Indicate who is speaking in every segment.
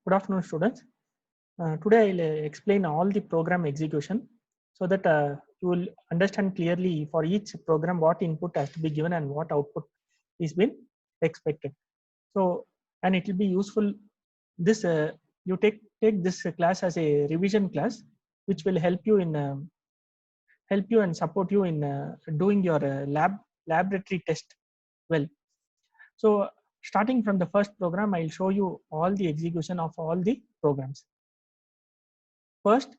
Speaker 1: Good afternoon, students. Today I'll explain all the program execution so that you will understand clearly for each program what input has to be given and what output is been expected. So, and it will be useful. This you take this class as a revision class, which will help you in help you and support you in doing your laboratory test well. So starting from the first program, I'll show you all the execution of all the programs. First,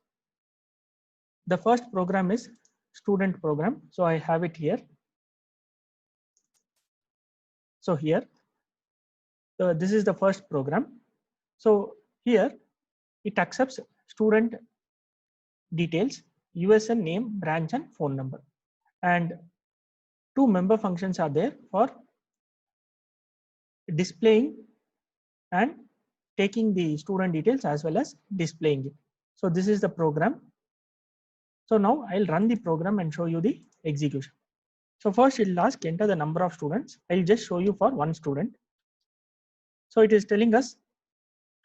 Speaker 1: the first program is student program. So I have it here. So here, this is the first program. So here it accepts student details, USN name, branch and phone number. And two member functions are there for displaying and taking the student details as well as displaying it. So this is the program. So now I'll run the program and show you the execution. So first it'll ask enter the number of students. I'll just show you for one student. So it is telling us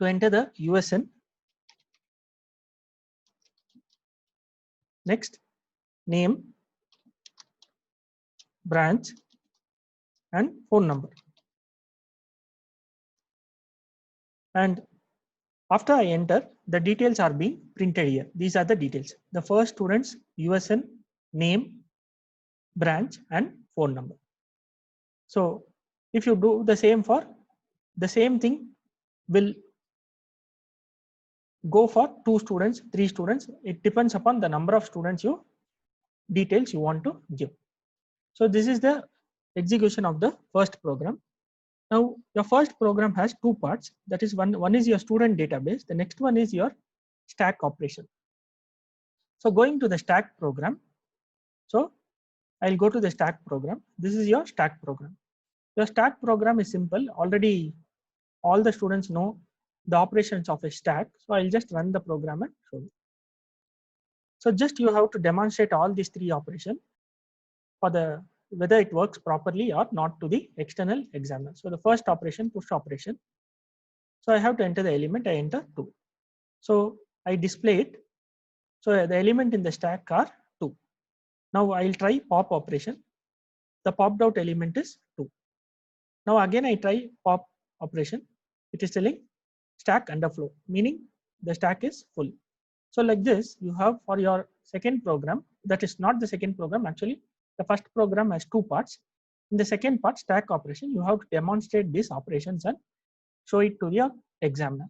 Speaker 1: to enter the USN. Next, name, branch and phone number. And after I enter, the details are being printed here. These are the details. The first student's USN, name, branch and phone number. So if you do the same for the same thing will go for 2 students, 3 students. It depends upon the number of students you details you want to give. So this is the execution of the first program. Now your first program has two parts. That is one is your student database. The next one is your stack operation. So going to the stack program. So I'll go to the stack program. This is your stack program. Your stack program is simple. Already all the students know the operations of a stack. So I'll just run the program and show you. So just you have to demonstrate all these three operations for the whether it works properly or not to the external examiner. So the first operation, push operation. So I have to enter the element. I enter 2. So I display it. So the element in the stack are 2. Now I'll try pop operation. The popped out element is 2. Now again I try pop operation. It is telling stack underflow, meaning the stack is full. So like this, you have for your second program, that is not the second program, actually the first program has two parts. In the second part, stack operation, you have to demonstrate these operations and show it to your examiner.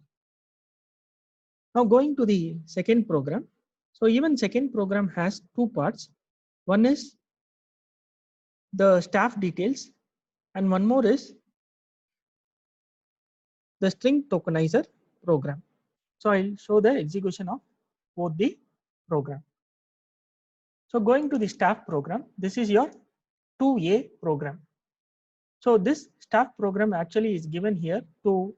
Speaker 1: Now going to the second program. So even second program has two parts. One is the staff details and one more is the string tokenizer program. So I'll show the execution of both the program. So going to the staff program, this is your 2A program. So this staff program actually is given here to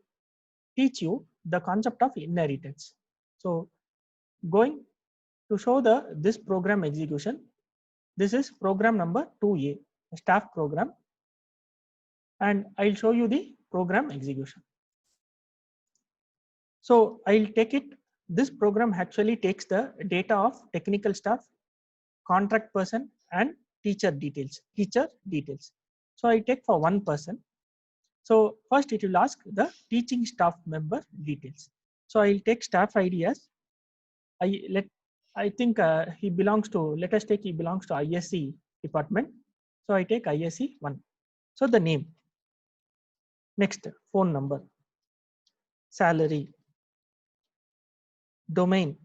Speaker 1: teach you the concept of inheritance. So going to show this program execution, this is program number 2A, staff program, and I'll show you the program execution. So I'll take it. This program actually takes the data of technical staff, contract person, and teacher details. So I take for one person. So first it will ask the teaching staff member details. So I'll take staff ID as I think he belongs to, let us take he belongs to ISC department. So I take ISC 1. So the name. Next, phone number, salary, domain.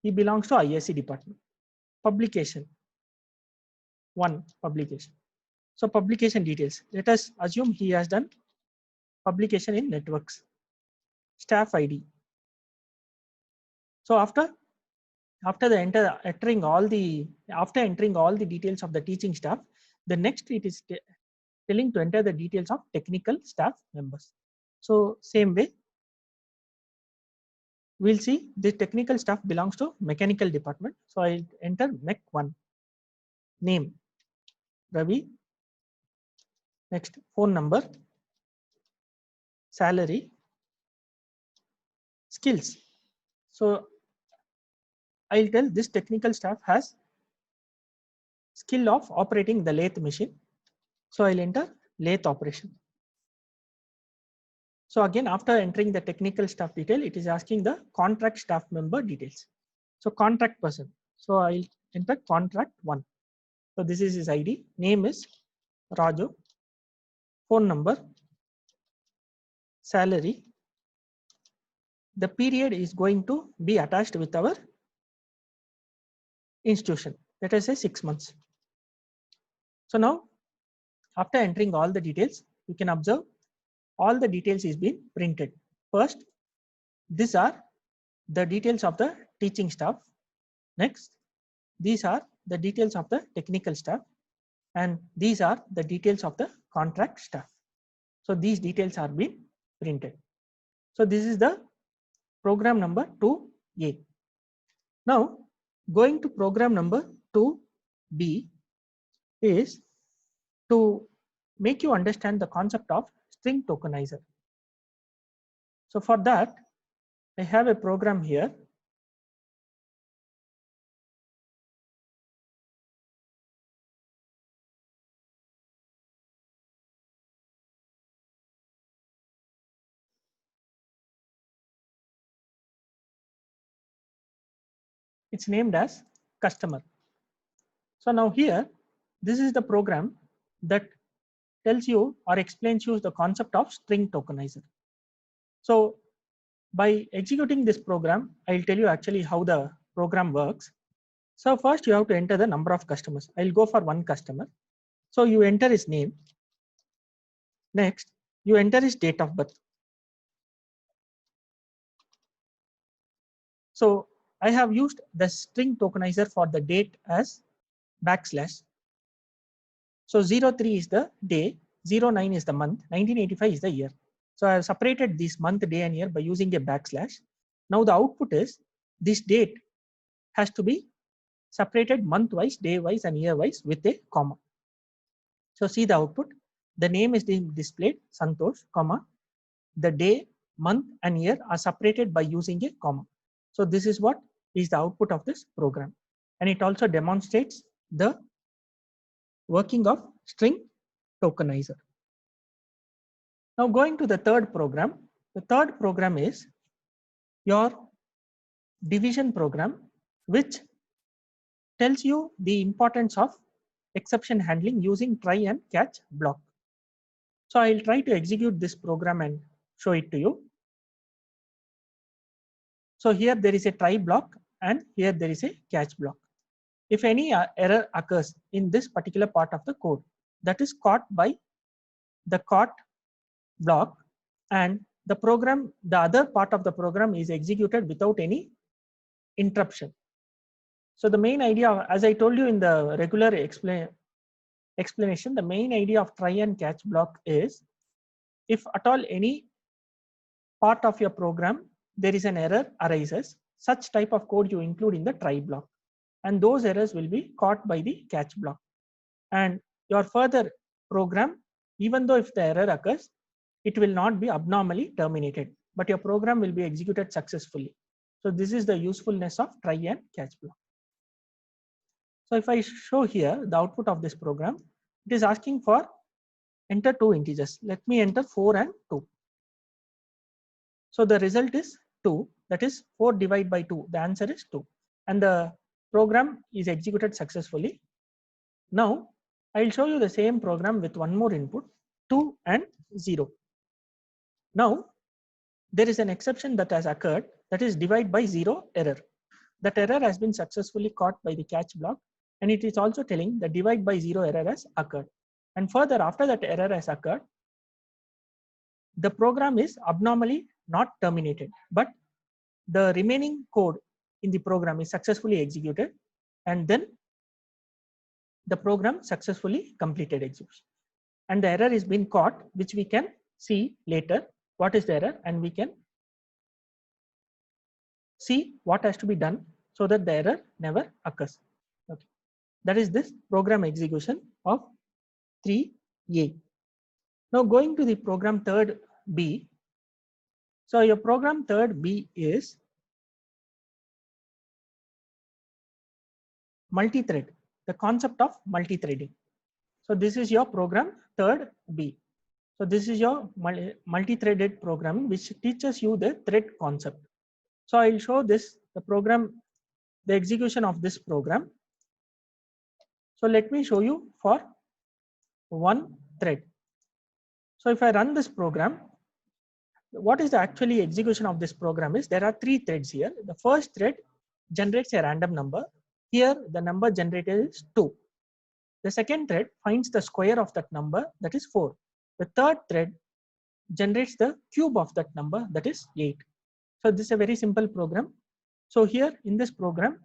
Speaker 1: He belongs to ISC department. Publication, 1 publication. So publication details. Let us assume he has done publication in networks. Staff ID. So after entering all the details of the teaching staff, the next it is telling to enter the details of technical staff members. So same way, we'll see the technical staff belongs to mechanical department. So I'll enter Mech 1. Name, Ravi. Next, phone number, salary, skills. So I'll tell this technical staff has skill of operating the lathe machine. So I'll enter lathe operation. So again, after entering the technical staff detail, it is asking the contract staff member details. So contract person. So I'll enter contract 1. So this is his ID. Name is Raju. Phone number. Salary. The period is going to be attached with our institution. Let us say 6 months. So now, after entering all the details, you can observe all the details is being printed. First, these are the details of the teaching staff. Next, these are the details of the technical staff, and these are the details of the contract staff. So these details are being printed. So this is the program number 2A. Now going to program number 2B is to make you understand the concept of string tokenizer. So for that, I have a program here. It's named as customer. So now here, this is the program that tells you or explains you the concept of string tokenizer. So by executing this program, I'll tell you actually how the program works. So first you have to enter the number of customers. I'll go for one customer. So you enter his name. Next, you enter his date of birth. So I have used the string tokenizer for the date as backslash. So 03 is the day, 09 is the month, 1985 is the year. So I have separated this month, day and year by using a backslash. Now the output is this date has to be separated month wise, day wise and year wise with a comma. So see the output. The name is being displayed Santosh, comma. The day, month and year are separated by using a comma. So this is what is the output of this program. And it also demonstrates the working of string tokenizer. Now going to the third program. The third program is your division program, which tells you the importance of exception handling using try and catch block. So I'll try to execute this program and show it to you. So here there is a try block and here there is a catch block. If any error occurs in this particular part of the code, that is caught by the caught block, and the program, the other part of the program is executed without any interruption. So the main idea, as I told you in the regular explanation, the main idea of try and catch block is if at all any part of your program there is an error arises, such type of code you include in the try block, and those errors will be caught by the catch block. And your further program, even though if the error occurs, it will not be abnormally terminated, but your program will be executed successfully. So this is the usefulness of try and catch block. So if I show here the output of this program, it is asking for enter two integers. Let me enter 4 and 2. So the result is 2, that is 4 divided by 2. The answer is 2. And the program is executed successfully. Now I'll show you the same program with one more input, 2 and 0. Now there is an exception that has occurred, that is divide by 0 error. That error has been successfully caught by the catch block, and it is also telling the divide by 0 error has occurred. And further, after that error has occurred, the program is abnormally not terminated, but the remaining code in the program is successfully executed, and then the program successfully completed execution. And the error is being caught, which we can see later what is the error, and we can see what has to be done so that the error never occurs. Okay. That is this program execution of 3A. Now going to the program third B. So your program third B is multi-thread, the concept of multi-threading. So this is your program third B. So this is your multi-threaded programming which teaches you the thread concept. So I'll show this, the program, the execution of this program. So let me show you for one thread. So if I run this program, what is the actually execution of this program is there are three threads here. The first thread generates a random number. Here the number generated is 2. The second thread finds the square of that number, that is 4. The third thread generates the cube of that number, that is 8. So this is a very simple program. So here in this program,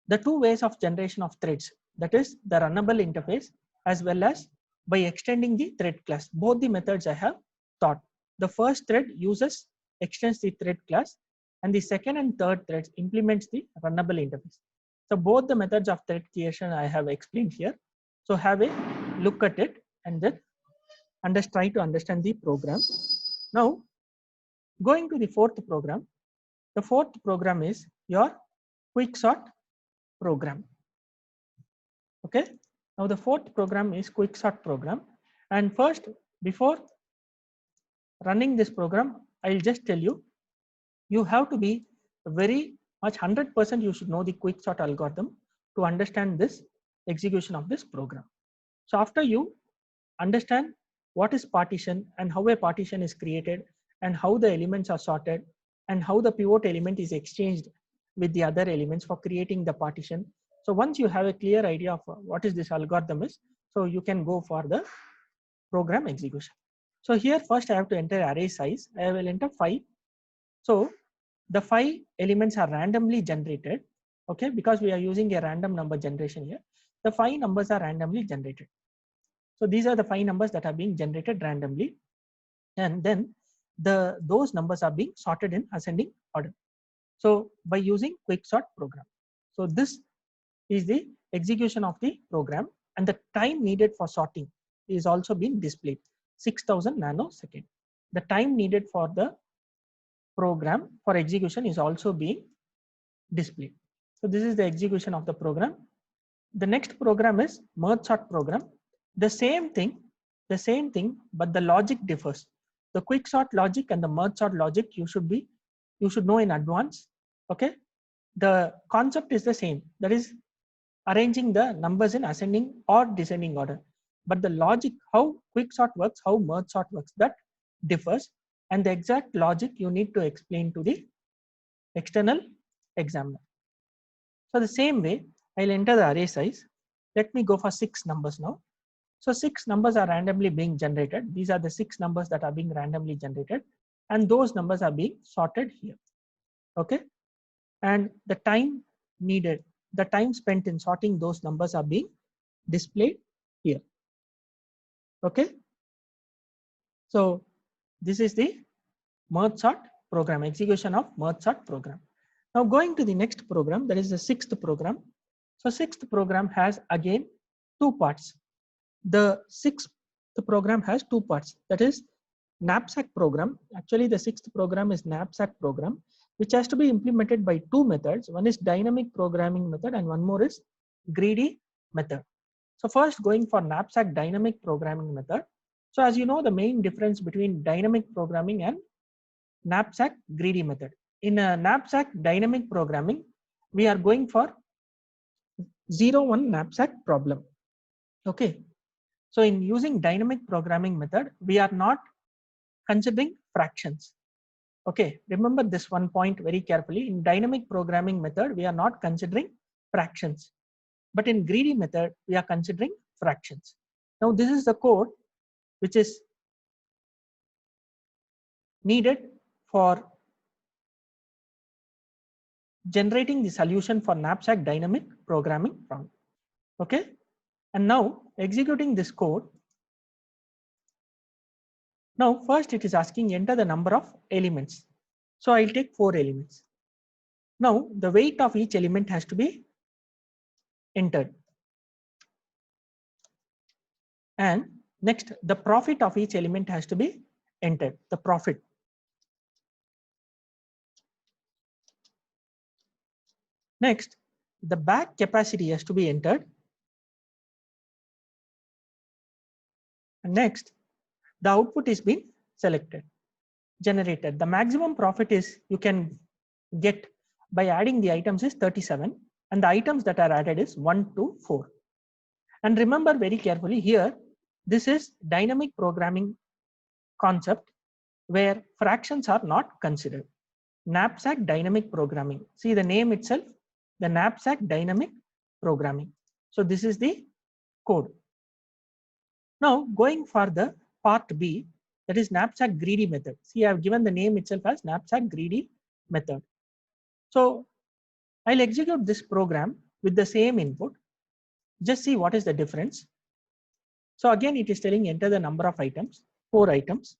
Speaker 1: the two ways of generation of threads, that is the runnable interface as well as by extending the thread class. Both the methods I have taught. The first thread extends the thread class, and the second and third threads implements the runnable interface. So both the methods of thread creation I have explained here. So have a look at it and then try to understand the program. Now going to the fourth program. The fourth program is your quicksort program. Okay. Now the fourth program is quicksort program. And first, before running this program, I'll just tell you, you have to be very much 100% you should know the quicksort algorithm to understand this execution of this program. So after you understand what is partition and how a partition is created and how the elements are sorted and how the pivot element is exchanged with the other elements for creating the partition. So once you have a clear idea of what is this algorithm is, so you can go for the program execution. So here first I have to enter array size. I will enter 5. So the 5 elements are randomly generated, okay, because we are using a random number generation here. The 5 numbers are randomly generated. So these are the 5 numbers that are being generated randomly, and then those numbers are being sorted in ascending order. So by using quicksort program. So this is the execution of the program, and the time needed for sorting is also being displayed, 6000 nanosecond. The time needed for the program for execution is also being displayed. So this is the execution of the program. The next program is merge sort program. The same thing, but the logic differs. The quicksort logic and the merge sort logic you should know in advance. Okay, the concept is the same, that is arranging the numbers in ascending or descending order. But the logic, how quicksort works, how merge sort works, that differs, and the exact logic you need to explain to the external examiner. So the same way, I'll enter the array size. Let me go for 6 numbers now. So 6 numbers are randomly being generated. These are the 6 numbers that are being randomly generated, and those numbers are being sorted here. Okay, and the time needed, the time spent in sorting those numbers are being displayed here. Okay, so this is the merge sort program, execution of merge sort program. Now going to the next program, that is the 6th program. So 6th program has again 2 parts. The 6th program has 2 parts, that is knapsack program. Actually the 6th program is knapsack program, which has to be implemented by 2 methods. One is dynamic programming method and one more is greedy method. So first going for knapsack dynamic programming method. So as you know, the main difference between dynamic programming and knapsack greedy method. In a knapsack dynamic programming, we are going for 0-1 knapsack problem. Okay, so in using dynamic programming method, we are not considering fractions. Okay, remember this one point very carefully. In dynamic programming method, we are not considering fractions, but in greedy method, we are considering fractions. Now this is the code which is needed for generating the solution for knapsack dynamic programming problem. Okay, and now executing this code. Now first it is asking enter the number of elements. So I'll take 4 elements. Now the weight of each element has to be entered. And next the profit of each element has to be entered, the profit. Next, the bag capacity has to be entered. And next, the output is being selected, generated. The maximum profit is you can get by adding the items is 37, and the items that are added is 1 to 4. And remember very carefully here, this is dynamic programming concept where fractions are not considered. Knapsack dynamic programming. See the name itself, the knapsack dynamic programming. So this is the code. Now going for the part B, that is knapsack greedy method. See, I have given the name itself as knapsack greedy method. So I'll execute this program with the same input. Just see what is the difference. So again, it is telling enter the number of items, 4 items,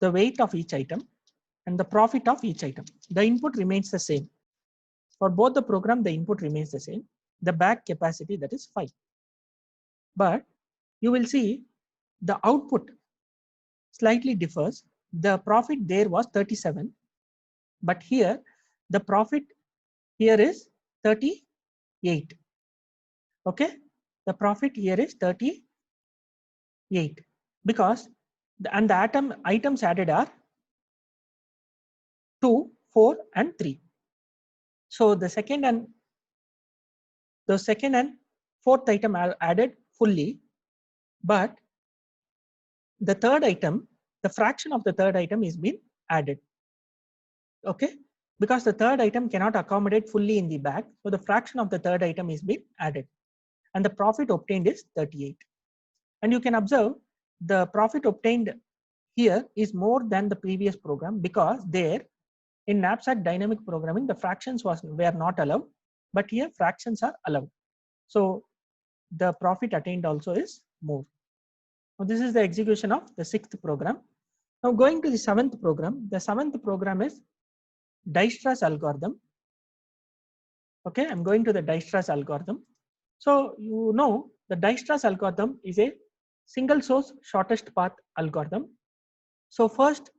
Speaker 1: the weight of each item, and the profit of each item. The input remains the same. For both the program, the input remains the same. The bag capacity, that is 5. But you will see the output slightly differs. The profit there was 37, but here the profit here is 38. Okay, the profit here is 38 because the items added are 2, 4, and 3. So the second and fourth item are added fully, but the third item, the fraction of the third item is being added. Okay, because the third item cannot accommodate fully in the bag, so the fraction of the third item is being added, and the profit obtained is 38. And you can observe the profit obtained here is more than the previous program, because there in knapsack dynamic programming the fractions were not allowed, but here fractions are allowed. So the profit attained also is more. Now this is the execution of the 6th program. Now going to the 7th program. The 7th program is Dijkstra's algorithm. Okay, I'm going to the Dijkstra's algorithm. So you know the Dijkstra's algorithm is a single source shortest path algorithm. So first,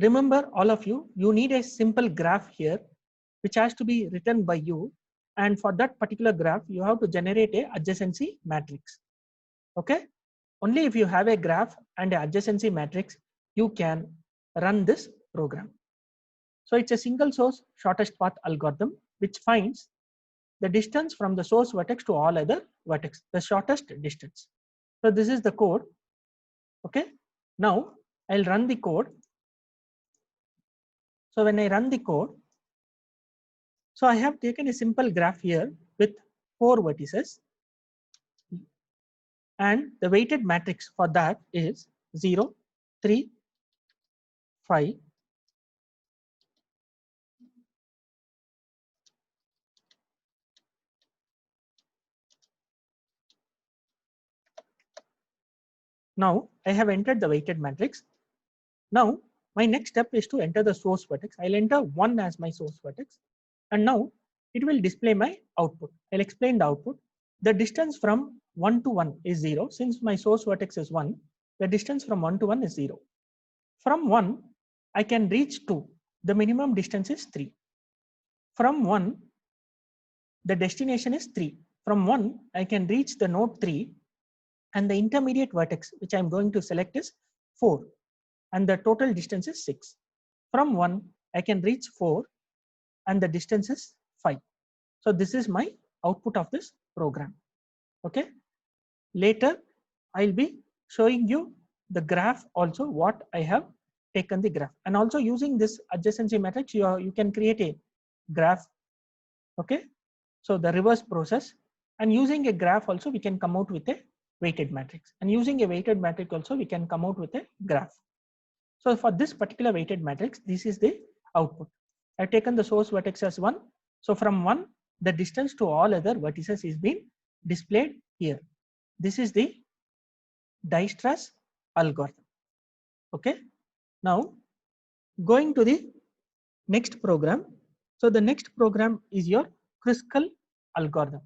Speaker 1: remember all of you, you need a simple graph here which has to be written by you, and for that particular graph you have to generate a adjacency matrix. Okay, only if you have a graph and an adjacency matrix you can run this program. So it's a single source shortest path algorithm which finds the distance from the source vertex to all other vertex, the shortest distance. So this is the code. Okay, now I'll run the code. So when I run the code, so I have taken a simple graph here with 4 vertices, and the weighted matrix for that is 0, 3, 5, now I have entered the weighted matrix. Now my next step is to enter the source vertex. I'll enter 1 as my source vertex, and now it will display my output. I'll explain the output. The distance from 1 to 1 is 0. Since my source vertex is 1, the distance from 1 to 1 is 0. From 1, I can reach 2. The minimum distance is 3. From 1, the destination is 3. From 1, I can reach the node 3, and the intermediate vertex which I'm going to select is 4, and the total distance is 6. From 1, I can reach 4, and the distance is 5. So this is my output of this program. Okay. Later, I'll be showing you the graph also, what I have taken the graph, and also using this adjacency matrix, you can create a graph. Okay. So the reverse process, and using a graph also we can come out with a weighted matrix, and using a weighted matrix also we can come out with a graph. So for this particular weighted matrix, this is the output. I've taken the source vertex as 1. So from 1, the distance to all other vertices is being displayed here. This is the Dijkstra's algorithm. Okay. Now going to the next program. So the next program is your Kruskal algorithm.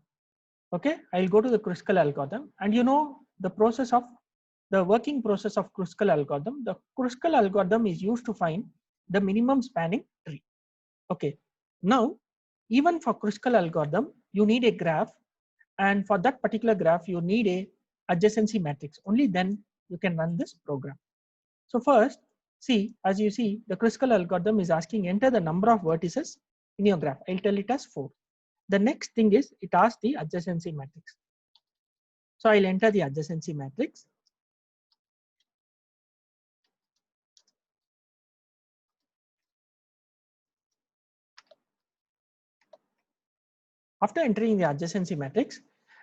Speaker 1: Okay, I'll go to the Kruskal algorithm, and you know the process of the working process of Kruskal algorithm. The Kruskal algorithm is used to find the minimum spanning tree. Okay. Now, even for Kruskal algorithm, you need a graph, and for that particular graph, you need a adjacency matrix. Only then you can run this program. So first, see, as you see, the Kruskal algorithm is asking enter the number of vertices in your graph. I'll tell it as 4. The next thing is it asks the adjacency matrix. So I'll enter the adjacency matrix. After entering the adjacency matrix,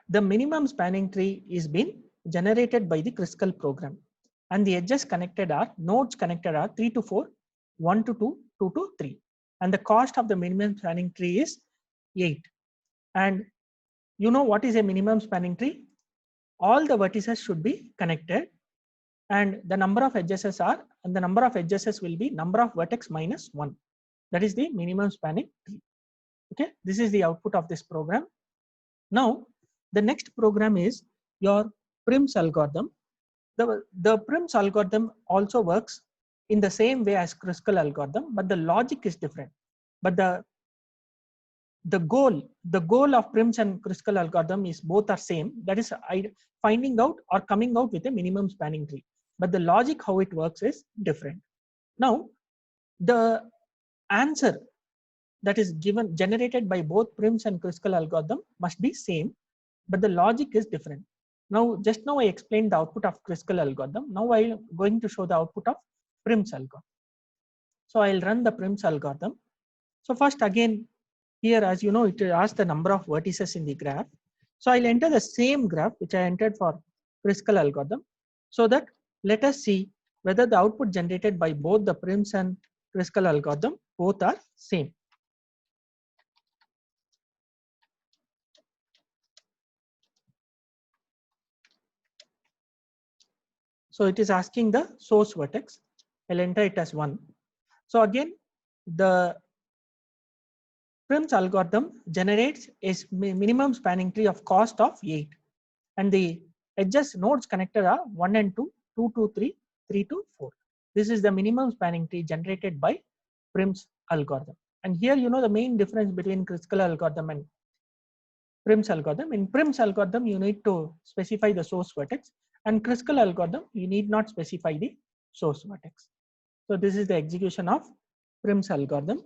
Speaker 1: the minimum spanning tree is being generated by the Kruskal program, and the edges connected are nodes connected are 3 to 4, 1 to 2, 2 to 3, and the cost of the minimum spanning tree is 8. And you know what is a minimum spanning tree? All the vertices should be connected, and the number of edges are, and the number of edges will be number of vertex minus 1. That is the minimum spanning tree. Okay, this is the output of this program. Now, the next program is your Prim's algorithm. The Prim's algorithm also works in the same way as Kruskal algorithm, but the logic is different. But the goal of Prim's and Kruskal algorithm is both are same. That is finding out or coming out with a minimum spanning tree. But the logic how it works is different. Now, the answer that is generated by both Prim's and Kruskal algorithm must be same, but the logic is different. Now, just now I explained the output of Kruskal algorithm. Now I am going to show the output of Prim's algorithm. So I'll run the Prim's algorithm. So first again, here as you know, it asks the number of vertices in the graph. So I'll enter the same graph which I entered for Kruskal algorithm, so that let us see whether the output generated by both the Prim's and Kruskal algorithm both are same. So it is asking the source vertex. I'll enter it as 1. So again, the Prim's algorithm generates a minimum spanning tree of cost of 8, and the edges nodes connected are 1 and 2, 2 to 3, 3 to 4. This is the minimum spanning tree generated by Prim's algorithm. And here you know the main difference between Kruskal algorithm and Prim's algorithm. In Prim's algorithm, you need to specify the source vertex, and Kruskal algorithm, you need not specify the source vertex. So this is the execution of Prim's algorithm.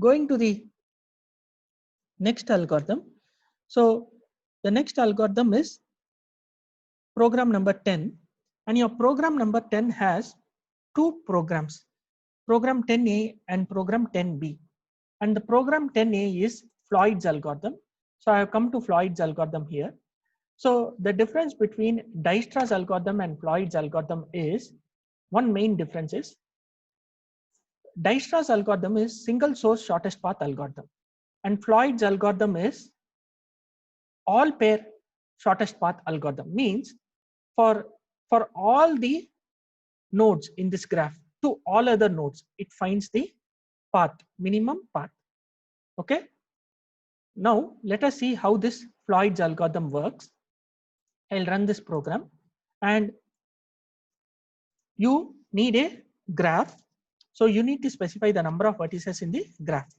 Speaker 1: Going to the next algorithm. So the next algorithm is program number 10, and your program number 10 has two programs, program 10A and program 10B. And the program 10A is Floyd's algorithm. So I have come to Floyd's algorithm here. So the difference between Dijkstra's algorithm and Floyd's algorithm is, one main difference is Dijkstra's algorithm is single source shortest path algorithm, and Floyd's algorithm is all pair shortest path algorithm. Means for all the nodes in this graph to all other nodes, it finds the path, minimum path. Okay. Now let us see how this Floyd's algorithm works. I'll run this program, and you need a graph. So you need to specify the number of vertices in the graph,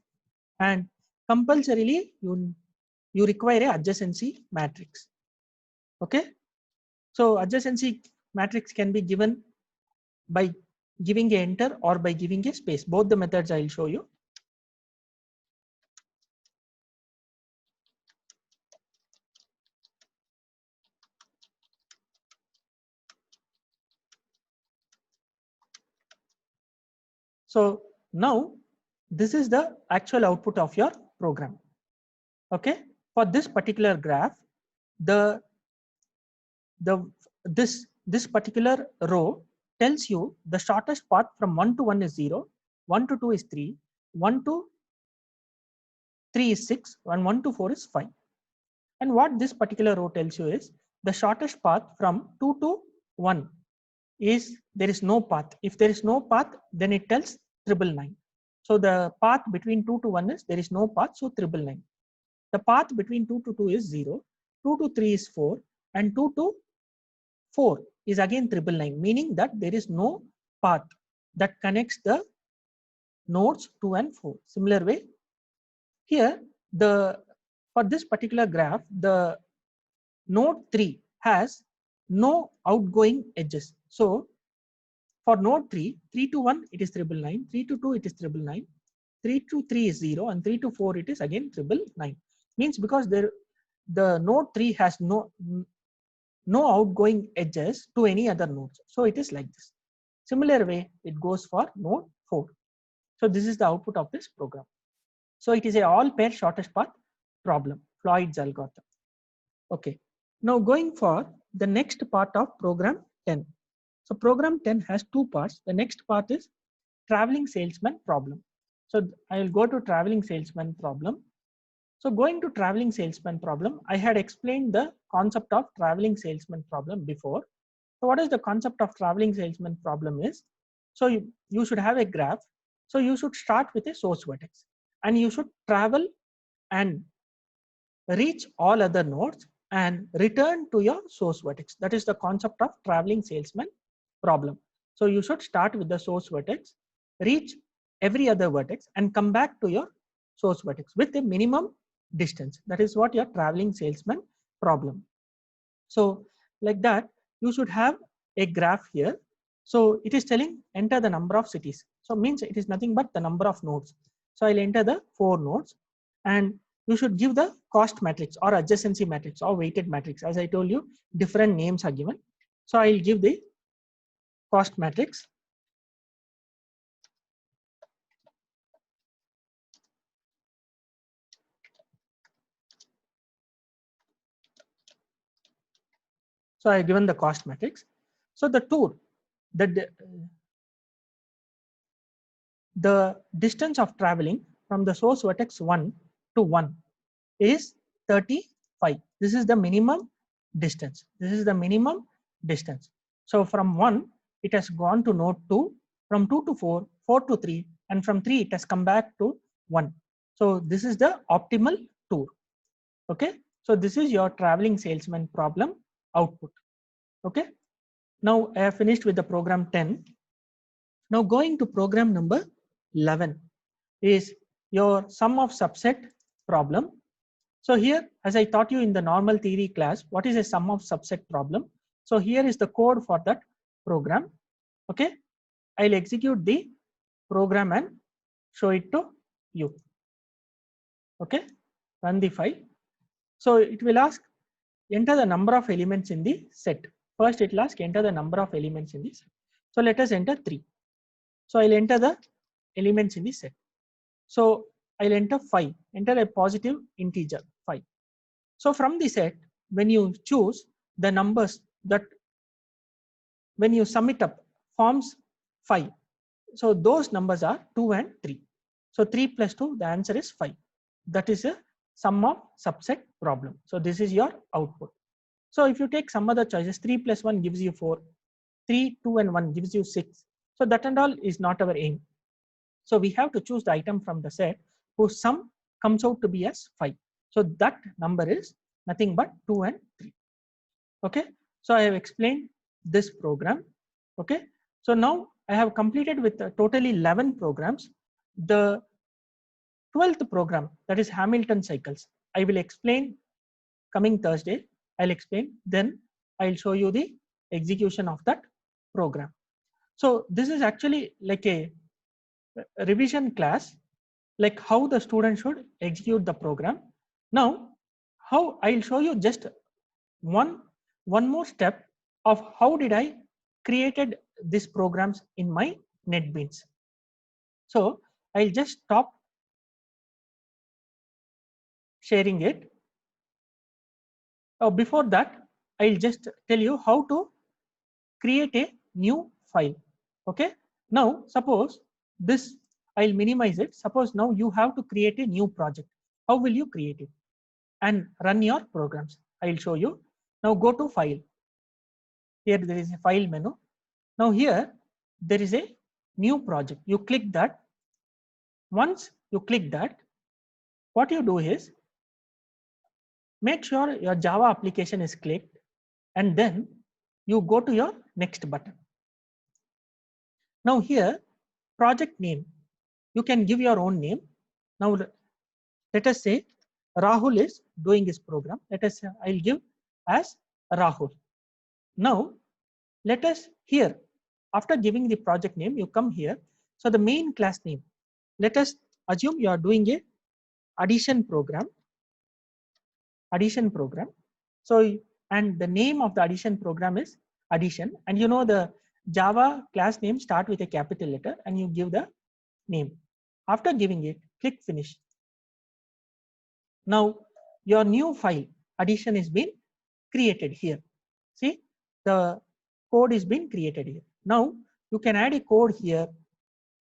Speaker 1: and compulsorily you require a adjacency matrix. Okay. So adjacency matrix can be given by giving a enter or by giving a space. Both the methods I'll show you. So now this is the actual output of your program. Okay. For this particular graph, this particular row tells you the shortest path from 1 to 1 is 0, 1 to 2 is 3, 1 to 3 is 6, and 1 to 4 is 5. And what this particular row tells you is the shortest path from 2 to 1 is there is no path. If there is no path, then it tells 999. So the path between 2 to 1 is there is no path, so 999. The path between 2 to 2 is 0, 2 to 3 is 4, and 2 to 4 is again 999, meaning that there is no path that connects the nodes 2 and 4. Similar way, here for this particular graph, the node 3 has no outgoing edges. So for node 3, 3 to 1 it is 999, 3 to 2 it is 999, 3 to 3 is 0, and 3 to 4 it is again 999. Means because the node 3 has no outgoing edges to any other nodes. So it is like this. Similar way it goes for node 4. So this is the output of this program. So it is a all pair shortest path problem, Floyd's algorithm. Okay. Now going for the next part of program 10. So program 10 has two parts. The next part is traveling salesman problem. So I will go to traveling salesman problem. So going to traveling salesman problem, I had explained the concept of traveling salesman problem before. So what is the concept of traveling salesman problem is, so you should have a graph. So you should start with a source vertex and you should travel and reach all other nodes and return to your source vertex. That is the concept of traveling salesman problem. So you should start with the source vertex, reach every other vertex and come back to your source vertex with a minimum distance. That is what your traveling salesman problem. So like that, you should have a graph here. So it is telling enter the number of cities. So means it is nothing but the number of nodes. So I'll enter the 4 nodes and you should give the cost matrix or adjacency matrix or weighted matrix. As I told you, different names are given. So I'll give the cost matrix. So I have given the cost matrix. So the tour, the distance of traveling from the source vertex 1 to 1 is 35. This is the minimum distance. This is the minimum distance. So from 1, it has gone to node 2, from 2 to 4, 4 to 3, and from 3, it has come back to 1. So this is the optimal tour. Okay. So this is your traveling salesman problem output. Okay. Now I have finished with the program 10. Now going to program number 11 is your sum of subset problem. So here, as I taught you in the normal theory class, what is a sum of subset problem? So here is the code for that program. Okay, I'll execute the program and show it to you. Okay, run the file. So it will ask enter the number of elements in the set. First it will ask enter the number of elements in the set. So let us enter 3. So I'll enter the elements in the set. So I'll enter 5, enter a positive integer 5. So from the set, when you choose the numbers that when you sum it up forms 5. So those numbers are 2 and 3. So 3 plus 2, the answer is 5. That is a sum of subset problem. So this is your output. So if you take some other choices, 3 plus 1 gives you 4, 3, 2 and 1 gives you 6. So that and all is not our aim. So we have to choose the item from the set whose sum comes out to be as 5. So that number is nothing but 2 and 3. Okay. So I have explained this program. Okay. So now I have completed with totally 11 programs. The 12th program, that is Hamilton cycles, I will explain coming Thursday. I'll explain. Then I'll show you the execution of that program. So this is actually like a revision class, like how the student should execute the program. Now, how I'll show you just one more step of how did I created these programs in my NetBeans. So I'll just stop sharing it. Before that, I'll just tell you how to create a new file. Okay. Now, suppose this, I'll minimize it. Suppose now you have to create a new project. How will you create it and run your programs? I'll show you. Now go to file. Here there is a file menu. Now here there is a new project. You click that. Once you click that, what you do is make sure your Java application is clicked and then you go to your next button. Now here project name. you can give your own name. Now let us say Rahul is doing this program. Let us say I'll give as Rahul. Now let us here, after giving the project name, you come here. So the main class name, let us assume you are doing a addition program. So and the name of the addition program is addition, and you know the Java class name start with a capital letter, and you give the name. After giving it, click finish. Now your new file addition is been created here. See, the code is being created here. Now you can add a code here,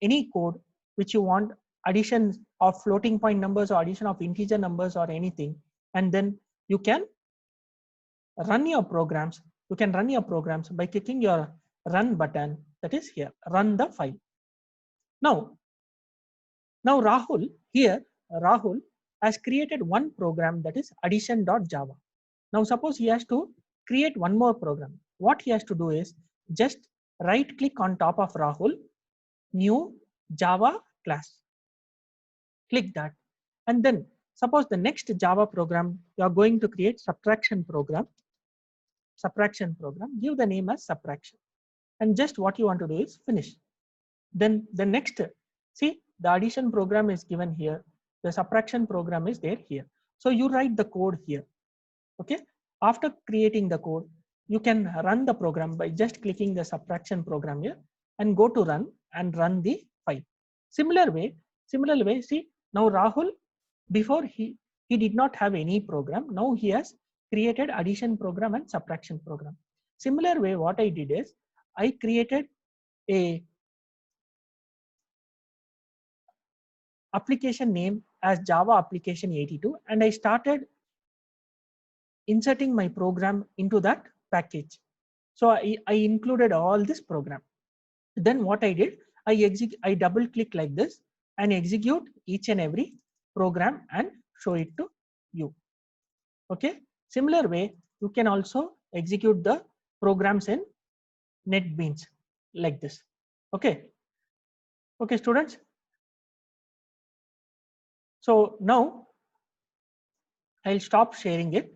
Speaker 1: any code which you want, addition of floating point numbers or addition of integer numbers or anything, and then you can run your programs. You can run your programs by clicking your run button, that is here, run the file. Now Rahul here, Rahul has created one program, that is addition.java. Now suppose he has to create one more program. What he has to do is just right click on top of Rahul, new Java class. Click that, and then suppose the next Java program you are going to create subtraction program. Give the name as subtraction, and just what you want to do is finish. Then the next, see, the addition program is given here, the subtraction program is there here. So you write the code here. Okay, after creating the code, you can run the program by just clicking the subtraction program here and go to run and run the file. Similar way, see, now Rahul, before he did not have any program. Now he has created addition program and subtraction program. Similar way, what I did is I created a application name as Java application 82, and I started inserting my program into that package. So I included all this program. Then what I did, I double click like this and execute each and every program and show it to you. Okay, similar way you can also execute the programs in NetBeans like this. Okay, students. So now I'll stop sharing it.